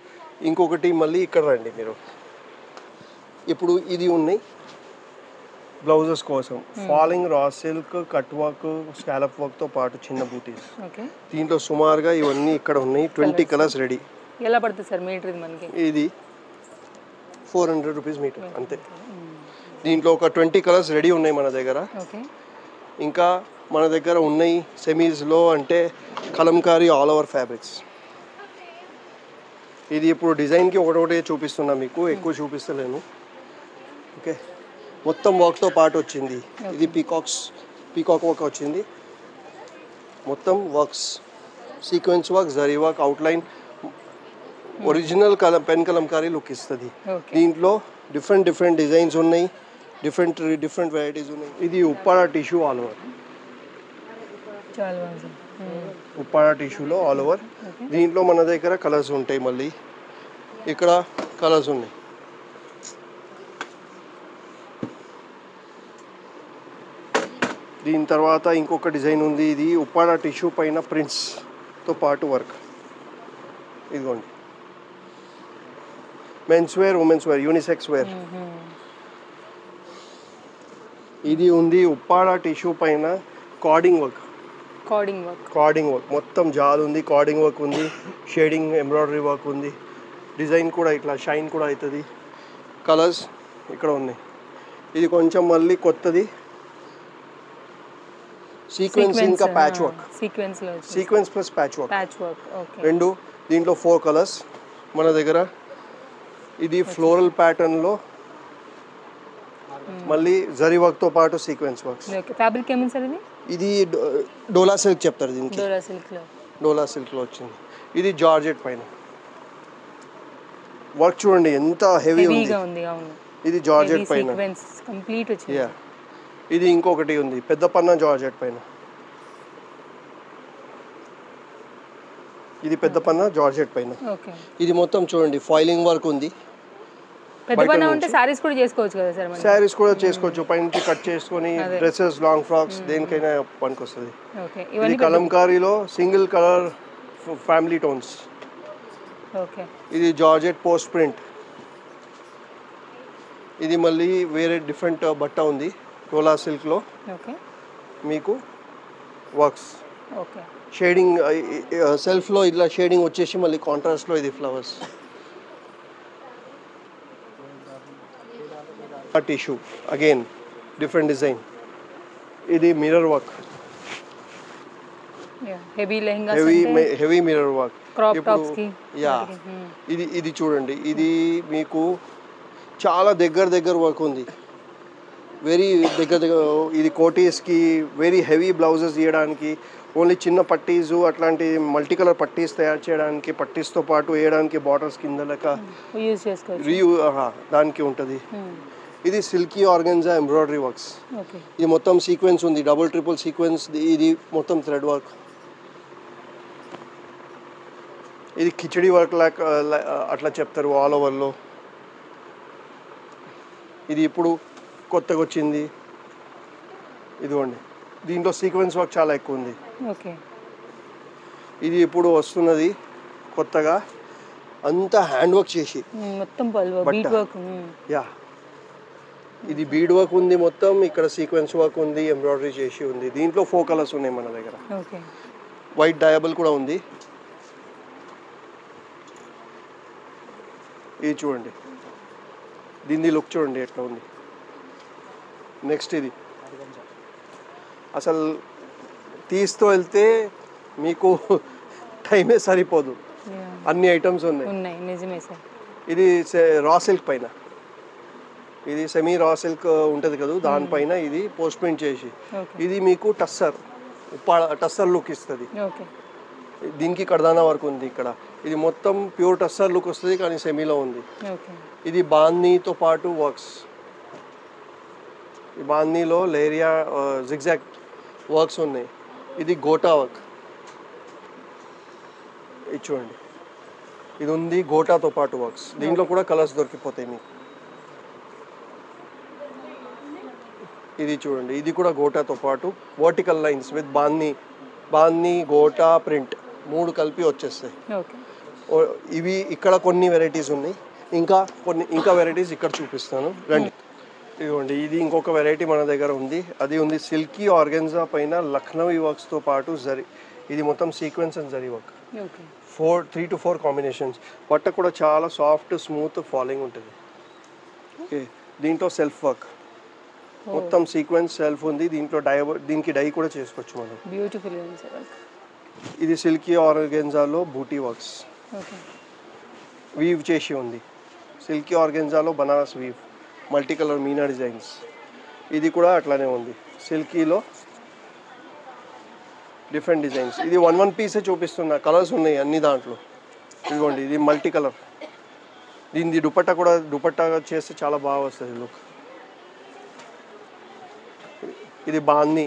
ఇంకొకటి మళ్ళీ ఇక్కడ రండి మీరు, ఇప్పుడు ఇది ఉన్నాయి బ్లౌజెస్ కోసం. Falling raw silk, cut work, scallop వర్క్తో పాటు చిన్న బూటీస్. దీంట్లో సుమారుగా ఇవన్నీ ఇక్కడ ఉన్నాయి. 20 కలర్స్ రెడీ. ఎలా పడుతుంది సార్ మీటర్ ఇది మనకి? ఇది 400 రూపీస్ మీటర్ అంతే. దీంట్లో ఒక 20 కలర్స్ రెడీ ఉన్నాయి మన దగ్గర. ఇంకా మన దగ్గర ఉన్నాయి సెమీస్లో అంటే కలంకారీ ఆల్ ఓవర్ ఫ్యాబ్రిక్స్. ఇది ఇప్పుడు డిజైన్కి ఒకటొకటి చూపిస్తున్నా మీకు, ఎక్కువ చూపిస్తలేను. ఓకే, మొత్తం వర్క్తో పాటు వచ్చింది. ఇది పీకాక్ వర్క్ వచ్చింది, మొత్తం works, sequence work, zari work, outline, original pen Kalamkari look ఇస్తుంది. దీంట్లో డిఫరెంట్ డిజైన్స్ ఉన్నాయి, డిఫరెంట్ వెరైటీస్ ఉన్నాయి. ఇది Uppada tissue all over, Uppada టిష్యూలో ఆల్ ఓవర్. దీంట్లో మన దగ్గర కలర్స్ ఉంటాయి, మళ్ళీ ఇక్కడ కలర్స్ ఉన్నాయి. దీని తర్వాత ఇంకొక డిజైన్ ఉంది. ఇది ఉప్పాడ టిష్యూ పైన ప్రింట్స్తో పాటు వర్క్. ఇదిగోండి, men's wear, women's wear, unisex wear. ఇది ఉంది ఉప్పాడ టిష్యూ పైన కార్డింగ్ వర్క్. కార్డింగ్ వర్క్ మొత్తం జాల్ ఉంది, కార్డింగ్ వర్క్ ఉంది, షేడింగ్ ఎంబ్రాయిడరీ వర్క్ ఉంది. డిజైన్ కూడా ఇట్లా షైన్ కూడా అవుతుంది. కలర్స్ ఇక్కడ ఉన్నాయి. ఇది కొంచెం మళ్ళీ కొత్తది, సీక్వెన్స్ ఇంకా patch work. Sequence plus patch work రెండు. దీంట్లో 4 కలర్స్ మన దగ్గర. ఇది ఫ్లోరల్ ప్యాటర్న్లో మళ్ళీ జరీ వర్క్తో పాటు సీక్వెన్స్ వర్క్స్. ఫ్యాబ్రిక్ ఏమైంది సార్ ఇది? ఇది డోలా సిల్క్ చెప్తారు దీనికి. డోలా సిల్క్లో వచ్చింది. ఇది జార్జెట్ పైన వర్క్ చూడండి ఎంత హెవీ ఉంది. ఇది జార్జెట్ పైన కంప్లీట్ వచ్చింది. ఇది ఇంకొకటి ఉంది పెద్ద పన్నా జార్జెట్ పైన. ఇది పెద్ద పన్నా జార్జెట్ పైన. ఇది మొత్తం చూడండి ఫాయిలింగ్ వర్క్ ఉంది. సారీస్ కూడా చేసుకోవచ్చు కదా సార్? సారీస్ కూడా చేసుకోవచ్చు, పై నుంచి కట్ చేసుకొని డ్రెస్సెస్, లాంగ్ ఫ్రాక్స్ దేనికైనా పనికొస్తుంది. ఇది కలంకారీలో సింగిల్ కలర్ ఫ్యామిలీ టోన్స్. ఇది జార్జెట్ పోస్ట్ ప్రింట్. ఇది మళ్ళీ వేరే డిఫరెంట్ బట్ట ఉంది డోలా సిల్క్లో. మీకు వర్క్స్ షేడింగ్ సెల్ఫ్లో ఇట్లా షేడింగ్ వచ్చేసి మళ్ళీ కాంట్రాస్ట్లో ఇది flowers. Tissue again different design. ఇది mirror work, heavy mirror work. ఇది చూడండి, ఇది మీకు చాలా దగ్గర వర్క్ ఉంది. వెరీ దగ్గర. ఇది కోటీస్కి వెరీ హెవీ బ్లౌజెస్ ఇవ్వడానికి, ఓన్లీ చిన్న పట్టీసు అట్లాంటి మల్టీ కలర్ పట్టీస్ తయారు చేయడానికి, పట్టీస్తో పాటు వేయడానికి బార్డర్స్ కింద లెక్క దానికి ఉంటుంది. ఇది సిల్కీ ఆర్గెన్జా ఎంబ్రాయిడరీ వర్క్స్. ఇది మొత్తం సీక్వెన్స్ ఉంది, డబుల్ ట్రిపుల్ సీక్వెన్స్. ఇది మొత్తం థ్రెడ్ వర్క్. ఇది కిచడీ వర్క్ అట్లా చెప్తారు ఆల్ ఓవర్లో. ఇది ఇప్పుడు కొత్తగా వచ్చింది. ఇదిగోండి, దీంట్లో సీక్వెన్స్ వర్క్ చాలా ఎక్కువ ఉంది. ఇది ఇప్పుడు వస్తున్నది కొత్తగా, అంతా హ్యాండ్ వర్క్ చేసి ఇది బీడ్ వర్క్ ఉంది మొత్తం. ఇక్కడ సీక్వెన్స్ వర్క్ ఉంది, ఎంబ్రాయిడరీ చేసి ఉంది. దీంట్లో 4 కలర్స్ ఉన్నాయి మన దగ్గర. వైట్ డయాబుల్ కూడా ఉంది. ఇది చూడండి, దీని లుక్ చూడండి ఎట్లా ఉంది. నెక్స్ట్ ఇది అసలు తీస్తూ వెళ్తే మీకు టైమే సరిపోదు, అన్ని ఐటమ్స్ ఉన్నాయి. ఇది రా సిల్క్ పైన, ఇది సెమీ రా సిల్క్ ఉంటుంది కదా, దానిపైన ఇది పోస్ట్ ప్రింట్ చేసి. ఇది మీకు టస్సర్ లుక్ ఇస్తుంది. దీనికి కర్దానా వర్క్ ఉంది ఇక్కడ. ఇది మొత్తం ప్యూర్ టస్సర్ లుక్ వస్తుంది కానీ సెమీలో ఉంది. ఇది బాందీతో పాటు వర్క్స్. ఈ బాందీలో లేరియా జిగ్జాగ్ వర్క్స్ ఉన్నాయి. ఇది గోటా వర్క్. ఇది చూడండి, ఇది ఉంది గోటాతో పాటు వర్క్స్. దీంట్లో కూడా కలర్స్ దొరికిపోతాయి మీకు. ఇది చూడండి, ఇది కూడా గోటాతో పాటు వర్టికల్ లైన్స్ విత్ బాందీ గోటా ప్రింట్ 3 కలిపి వచ్చేస్తాయి. ఇవి ఇక్కడ కొన్ని వెరైటీస్ ఉన్నాయి, ఇంకా వెరైటీస్ ఇక్కడ చూపిస్తాను రండి. ఇదిగోండి, ఇది ఇంకొక వెరైటీ మన దగ్గర ఉంది. అది ఉంది సిల్కీ ఆర్గెన్జా పైన లక్నవీ వర్క్స్తో పాటు జరీ. ఇది మొత్తం sequence and zari work. 3 to 4 combinations. బట్ట కూడా చాలా సాఫ్ట్ స్మూత్ ఫాలింగ్ ఉంటుంది. ఓకే, దీంట్లో సెల్ఫ్ వర్క్ మొత్తం సీక్వెన్స్ సెల్ఫ్ ఉంది. దీంట్లో దీనికి డై కూడా చేసుకోవచ్చు మనం. బ్యూటిఫుల్. ఇది సిల్కీ ఆర్గెన్జాలో బూటీ వర్క్స్ వీవ్ చేసి ఉంది. సిల్కీ ఆర్గెన్జాలో Banaras weave, multi colour meena designs. ఇది కూడా అట్లానే ఉంది, సిల్కీలో డిఫరెంట్ డిజైన్స్. ఇది 1 పీసే చూపిస్తున్నా, కలర్స్ ఉన్నాయి అన్ని దాంట్లో. ఇదిగోండి, ఇది మల్టీ కలర్. దీని దుపట్టా చేస్తే చాలా బాగా వస్తుంది లుక్. ఇది బాందీ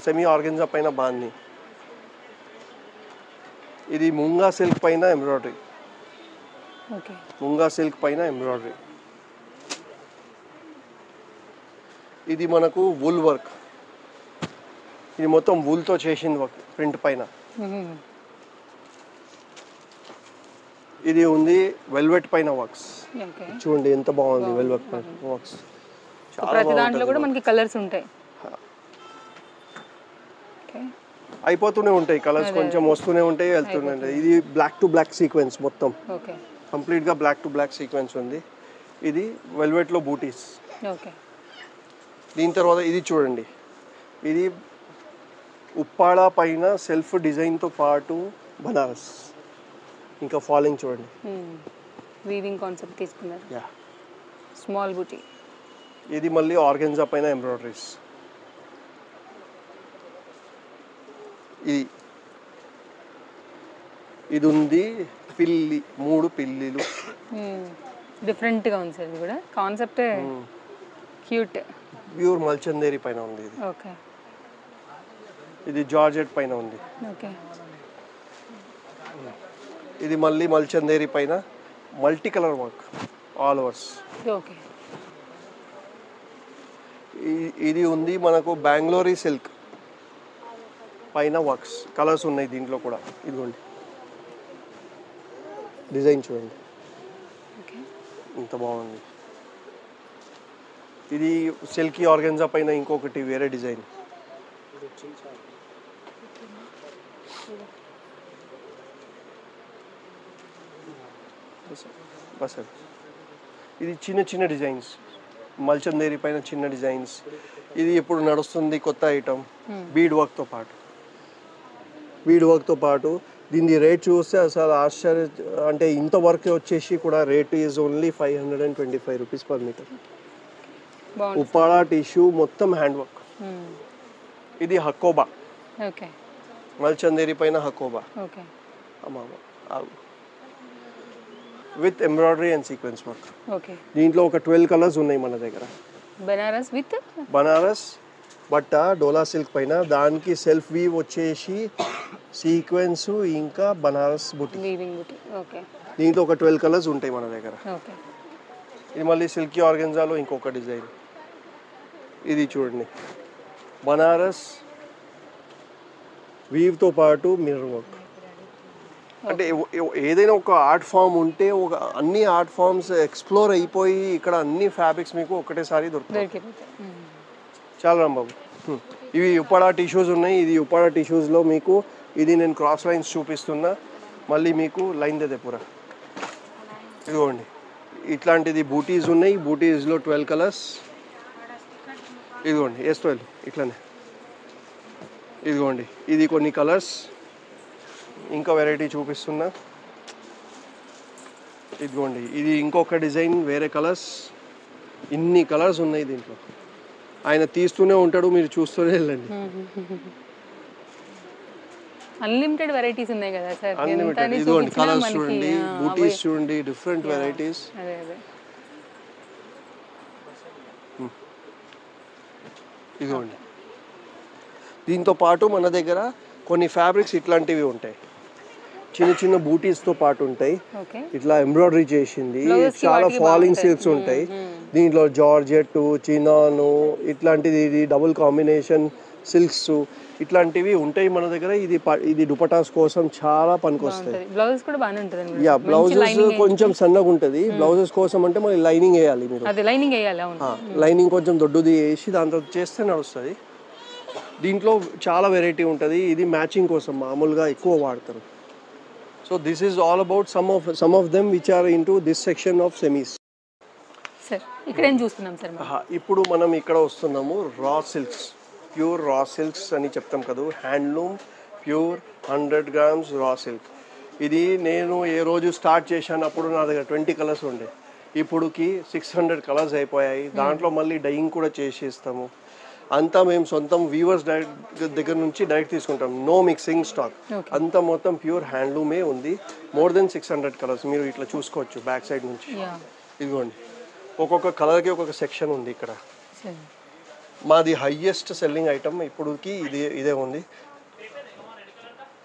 సెమీ ఆర్గెన్జా పైన బాందీ. ఇది ముంగా సిల్క్ పైన ఎంబ్రాయిడరీ. ముంగా సిల్క్ పైన ఎంబ్రాయిడరీ. ఇది మనకు వుల్ వర్క్. ఇది మొత్తం వూల్తో చేసింది వర్క్ ప్రింట్ పైన. ఇది ఉంది వెల్వెట్ పైన వర్క్స్. చూడండి ఎంత బాగుంది వెల్వెట్ పైన వర్క్స్. ప్రతి దాంట్లో కూడా మనకి కలర్స్ ఉంటాయి. అయిపోతూనే ఉంటాయి కలర్స్, కొంచెం వస్తూనే ఉంటాయి వెళ్తూనే ఉంటాయి. ఇది బ్లాక్ టు బ్లాక్ సీక్వెన్స్ మొత్తం కంప్లీట్గా బ్లాక్ టు బ్లాక్ సీక్వెన్స్ ఉంది. ఇది వెల్వెట్లో బూటీస్. దీని తర్వాత ఇది చూడండి, ఇది ఉప్పాడ పైన సెల్ఫ్ డిజైన్తో పాటు బనారస్, ఇంకా ఫాలింగ్ చూడండి, వీవింగ్ కాన్సెప్ట్ తీసుకున్నారు. స్మాల్ బూటీ. ఇది మళ్ళీ ఆర్గెన్జా పైన ఎంబ్రాయిడరీస్. ఇది ఉంది పిల్లి, 3 పిల్లిలు. డిఫరెంట్గా ఉంది సార్. ఇది కూడా కాన్సెప్ట్ క్యూట్. ప్యూర్ మల్చందేరి పైన ఉంది ఇది. ఇది జార్జెట్ పైన ఉంది. ఇది మళ్ళీ మల్చందేరి పైన multi colour work all overs. ఇది ఉంది మనకు బెంగళూరు సిల్క్ పైన వర్క్స్, కలర్స్ ఉన్నాయి దీంట్లో కూడా. ఇదిగోండి డిజైన్ చూడండి ఎంత బాగుంది. ఇది సిల్కీ ఆర్గెన్జా పైన ఇంకొకటి వేరే డిజైన్. బస్ ఇది చిన్న చిన్న డిజైన్స్, మల్చందేరి పైన చిన్న డిజైన్స్. ఇది ఇప్పుడు నడుస్తుంది కొత్త ఐటమ్, బీడ్ వర్క్తో పాటు. బీడ్ వర్క్తో పాటు దీని రేట్ చూస్తే అసలు ఆశ్చర్య, అంటే ఇంత వర్క్ వచ్చేసి కూడా rate is only 525 rupees per metre. Uppada tissue మొత్తం హ్యాండ్ వర్క్. ఇది హకోబా, మల్చందేరి పైన Hakoba with embroidery and sequence work. దీంట్లో ఒక 12 కలర్స్ ఉన్నాయి మన దగ్గర. బనారస్ బట్ట డోలా సిల్క్ పైన, దానికి సెల్ఫ్ వీవ్ వచ్చేసి సీక్వెన్స్ ఇంకా బనారస్ బుట్టి. దీంట్లో ఒక 12 కలర్స్ ఉంటాయి మన దగ్గర. ఇది మళ్ళీ సిల్కీ ఆర్గెన్జాలో ఇంకొక డిజైన్. ఇది చూడండి బనారస్ వీవ్తో పాటు మిర్రర్ వర్క్. అంటే ఏదైనా ఒక ఆర్ట్ ఫామ్ ఉంటే ఒక అన్ని ఆర్ట్ ఫామ్స్ ఎక్స్ప్లోర్ అయిపోయి ఇక్కడ అన్ని ఫ్యాబ్రిక్స్ మీకు ఒకటేసారి దొరుకుతాయి. చాలా రాంబాబు. ఇవి ఉప్పాడ టిష్యూస్ ఉన్నాయి. ఇది ఉప్పాడ టిష్యూస్లో మీకు ఇది నేను క్రాస్ లైన్స్ చూపిస్తున్నా, మళ్ళీ మీకు లైన్ దేపురా. ఇదిగోండి ఇట్లాంటిది బూటీస్ ఉన్నాయి. బూటీస్లో 12 కలర్స్. ఇదిగోండి S12 ఇట్లానే. ఇదిగోండి ఇది కొన్ని కలర్స్, ఇంకా వెరైటీ చూపిస్తున్నా. ఇదిగోండి ఇది ఇంకొక డిజైన్, వేరే కలర్స్. ఇన్ని కలర్స్ ఉన్నాయి దీంట్లో. ఆయన తీస్తూనే ఉంటాడు, మీరు చూస్తూనే వెళ్ళండి. అన్లిమిటెడ్ వెరైటీస్ ఉన్నాయి కదా సార్. అన్లిమిటెడ్. ఇదిగోండి కలర్స్ చూడండి, బూటీస్ చూడండి, డిఫరెంట్ వెరైటీస్. ఇదిగోండి దీంతో పాటు మన దగ్గర కొన్ని ఫ్యాబ్రిక్స్ ఇట్లాంటివి ఉంటాయి, చిన్న చిన్న బూటీస్తో పాటు ఉంటాయి. ఇట్లా ఎంబ్రాయిడరీ చేసింది, చాలా ఫాలింగ్ సిల్క్స్ ఉంటాయి. దీంట్లో జార్జెట్, చినాను ఇట్లాంటిది, ఇది డబుల్ కాంబినేషన్ సిల్క్స్ ఇట్లాంటివి ఉంటాయి మన దగ్గర. ఇది దుపటాస్ కోసం చాలా పనికొస్తాయి. యా, బ్లౌజెస్ కొంచెం సన్నగా ఉంటుంది. బ్లౌజెస్ కోసం అంటే మళ్ళీ లైనింగ్ వేయాలి మీరు. లైనింగ్ కొంచెం దొడ్డుది వేసి దాంతో చేస్తే నడుస్తుంది. దీంట్లో చాలా వెరైటీ ఉంటుంది. ఇది మ్యాచింగ్ కోసం మామూలుగా ఎక్కువ వాడతారు. So this is all about some of them which are into this section of semis. ఇక్కడ ఏం చూస్తున్నాం సార్? ఇప్పుడు మనం ఇక్కడ వస్తున్నాము రా సిల్క్స్, ప్యూర్ రా సిల్క్స్ అని చెప్తాం కదా. Handloom pure 100 grams raw silk. ఇది నేను ఏ రోజు స్టార్ట్ చేశాను అప్పుడు నా దగ్గర 20 కలర్స్ ఉండే. ఇప్పుడుకి 600 కలర్స్ అయిపోయాయి. దాంట్లో మళ్ళీ డైయింగ్ కూడా చేసేస్తాము. అంతా మేము సొంతం వీవర్స్ దగ్గర నుంచి డైరెక్ట్ తీసుకుంటాం. No mixing stock. అంతా మొత్తం ప్యూర్ హ్యాండ్లూమే ఉంది. మోర్ దెన్ 600 కలర్స్ మీరు ఇట్లా చూసుకోవచ్చు బ్యాక్ సైడ్ నుంచి. ఇదిగోండి ఒక్కొక్క కలర్కి ఒక్కొక్క సెక్షన్ ఉంది ఇక్కడ. మాది హైయెస్ట్ సెల్లింగ్ ఐటమ్ ఇప్పుడుకి ఇదే ఉంది.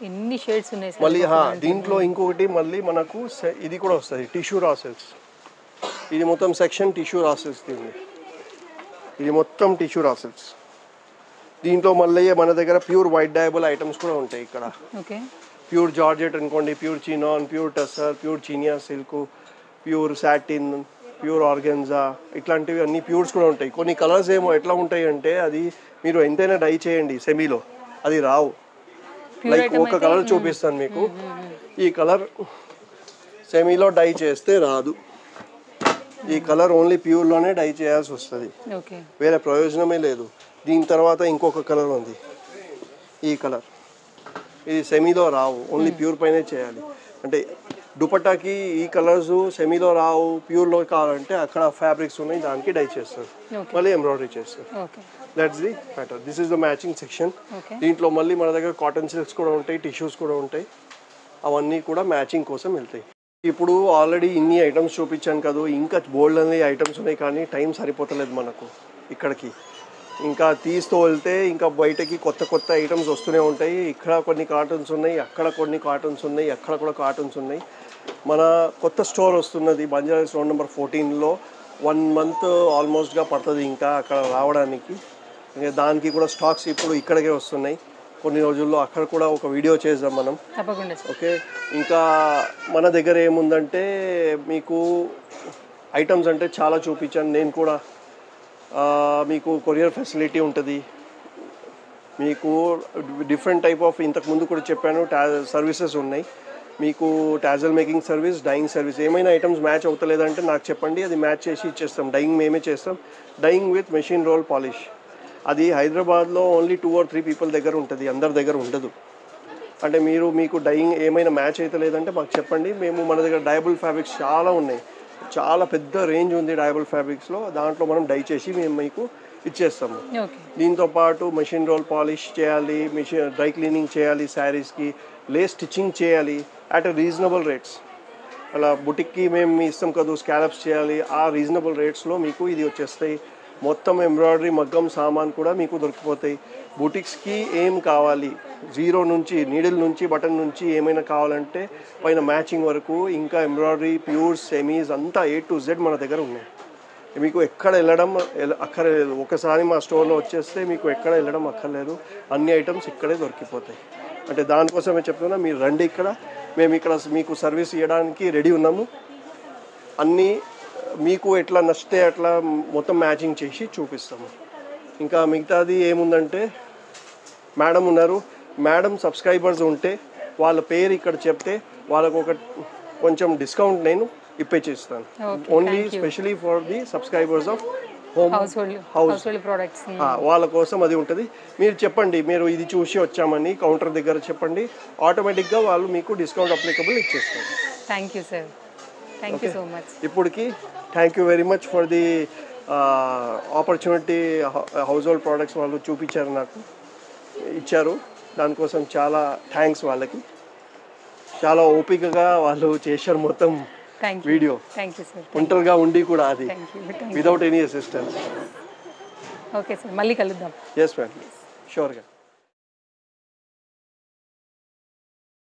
ఎన్ని షేడ్స్ ఉన్నాయి మళ్ళీ దీంట్లో ఇంకొకటి మళ్ళీ మనకు ఇది కూడా వస్తుంది, టిష్యూ రా సిల్క్స్. ఇది మొత్తం సెక్షన్ టిష్యూ రా సిల్క్స్ ఉంది. ఇది మొత్తం టిష్యూ రా సిల్క్స్. దీంట్లో మళ్ళీ మన దగ్గర ప్యూర్ వైట్ డయబుల్ ఐటమ్స్ కూడా ఉంటాయి ఇక్కడ. ఓకే. ప్యూర్ జార్జెట్ అనుకోండి, pure chinon, pure tussar, pure Chiniya silk, pure satin, pure organza, ఇట్లాంటివి అన్ని ప్యూర్స్ కూడా ఉంటాయి. కొన్ని కలర్స్ ఏమో ఎట్లా ఉంటాయి అంటే అది మీరు ఎంతైనా డై చేయండి సెమీలో అది రావు. లైక్ ఒక కలర్ చూపిస్తాను మీకు. ఈ కలర్ సెమీలో డై చేస్తే రాదు. ఈ కలర్ ఓన్లీ ప్యూర్లోనే డై చేయాల్సి వస్తుంది, వేరే ప్రయోజనమే లేదు. దీని తర్వాత ఇంకొక కలర్ ఉంది, ఈ కలర్. ఇది సెమీలో రావు, ఓన్లీ ప్యూర్ పైనే చేయాలి. అంటే దుపట్టాకి ఈ కలర్స్ సెమీలో రావు, ప్యూర్లో కావాలంటే అక్కడ ఫ్యాబ్రిక్స్ ఉన్నాయి, దానికి డై చేస్తారు, మళ్ళీ ఎంబ్రాయిడరీ చేస్తారు. That's the matter. This is the matching section. దీంట్లో మళ్ళీ మన దగ్గర కాటన్ సిల్క్స్ కూడా ఉంటాయి, టిష్యూస్ కూడా ఉంటాయి, అవన్నీ కూడా మ్యాచింగ్ కోసం వెళ్తాయి. ఇప్పుడు ఆల్రెడీ ఇన్ని ఐటమ్స్ చూపించాను కదా, ఇంకా బోల్డ్ అనే ఐటమ్స్ ఉన్నాయి, కానీ టైం సరిపోతలేదు మనకు ఇక్కడికి. ఇంకా తీస్తూ వెళ్తే ఇంకా బయటకి కొత్త కొత్త ఐటమ్స్ వస్తూనే ఉంటాయి. ఇక్కడ కొన్ని కాటన్స్ ఉన్నాయి, అక్కడ కొన్ని కాటన్స్ ఉన్నాయి, అక్కడ కూడా కాటన్స్ ఉన్నాయి. మన కొత్త స్టోర్ వస్తున్నది బంజారాస్ రోడ్ నెంబర్ 14లో. 1 month ఆల్మోస్ట్గా పడుతుంది ఇంకా అక్కడ రావడానికి. ఇంకా దానికి కూడా స్టాక్స్ ఇప్పుడు ఇక్కడికే వస్తున్నాయి. కొన్ని రోజుల్లో అక్కడ కూడా ఒక వీడియో చేద్దాం మనం. ఓకే. ఇంకా మన దగ్గర ఏముందంటే మీకు ఐటమ్స్ అంటే చాలా చూపించాను నేను కూడా. మీకు కొరియర్ ఫెసిలిటీ ఉంటుంది, మీకు డిఫరెంట్ టైప్ ఆఫ్ ఇంతకుముందు కూడా చెప్పాను సర్వీసెస్ ఉన్నాయి. మీకు tassel making service, dyeing service. ఏమైనా ఐటమ్స్ మ్యాచ్ అవుతలేదంటే నాకు చెప్పండి, అది మ్యాచ్ చేసి ఇచ్చేస్తాం. డైయింగ్ మేమే చేస్తాం, dyeing with machine roll polish. అది హైదరాబాద్లో ఓన్లీ 2 or 3 people దగ్గర ఉంటుంది, అందరి దగ్గర ఉండదు. అంటే మీకు డైయింగ్ ఏమైనా మ్యాచ్ అయితే లేదంటే మాకు చెప్పండి. మన దగ్గర డయబుల్ ఫ్యాబ్రిక్స్ చాలా ఉన్నాయి, చాలా పెద్ద రేంజ్ ఉంది డయబుల్ ఫ్యాబ్రిక్స్లో. దాంట్లో మనం డై చేసి మేము మీకు ఇచ్చేస్తాము. దీంతోపాటు మెషిన్ రోల్ పాలిష్ చేయాలి, డ్రై క్లీనింగ్ చేయాలి, శారీస్కి లేస్ స్టిచ్చింగ్ చేయాలి అట్ రీజనబుల్ రేట్స్. అలా బుటిక్కి మేము ఇస్తాం కదా, స్కాలప్స్ చేయాలి, ఆ రీజనబుల్ రేట్స్లో మీకు ఇది వచ్చేస్తాయి. మొత్తం ఎంబ్రాయిడరీ మగ్గం సామాన్ కూడా మీకు దొరికిపోతాయి. బుటిక్స్కి ఏం కావాలి, జీరో నుంచి నీడిల్ నుంచి బటన్ నుంచి ఏమైనా కావాలంటే పైన మ్యాచింగ్ వరకు, ఇంకా ఎంబ్రాయిడరీ, ప్యూర్స్, సెమీస్ అంతా A to Z మన దగ్గర ఉన్నాయి. మీకు ఎక్కడ వెళ్ళడం అక్కర్లేదు. ఒకసారి మా స్టోర్లో వచ్చేస్తే మీకు ఎక్కడ వెళ్ళడం అక్కర్లేదు, అన్ని ఐటమ్స్ ఇక్కడే దొరికిపోతాయి. అంటే దానికోసమే చెప్తున్నా, మీరు రండి ఇక్కడ. మేము ఇక్కడ మీకు సర్వీస్ ఇవ్వడానికి రెడీ ఉన్నాము. అన్నీ మీకు ఎట్లా నచ్చితే అట్లా మొత్తం మ్యాచింగ్ చేసి చూపిస్తాము. ఇంకా మిగతాది ఏముందంటే, మేడం ఉన్నారు, మేడం సబ్స్క్రైబర్స్ ఉంటే వాళ్ళ పేరు ఇక్కడ చెప్తే వాళ్ళకు కొంచెం డిస్కౌంట్ నేను ఇప్పించేస్తాను. Only specially for the subscribers of house products, వాళ్ళ కోసం అది ఉంటుంది. మీరు చెప్పండి, మీరు ఇది చూసి వచ్చామని కౌంటర్ దగ్గర చెప్పండి, ఆటోమేటిక్గా వాళ్ళు మీకు డిస్కౌంట్ అప్లికబుల్ ఇచ్చేస్తారు. Thank you sir, thank you so much. ఇప్పటికి thank you very much for the opportunity. Household products వాళ్ళు చూపించారు, నాకు ఇచ్చారు, దానికోసం చాలా థ్యాంక్స్ వాళ్ళకి. చాలా ఓపికగా వాళ్ళు చేశారు మొత్తం వీడియో, ఒంటరిగా ఉండి కూడా, అది without any assistance. Okay sir, మళ్ళీ కలుద్దాం. Yes ma'am, షూర్గా.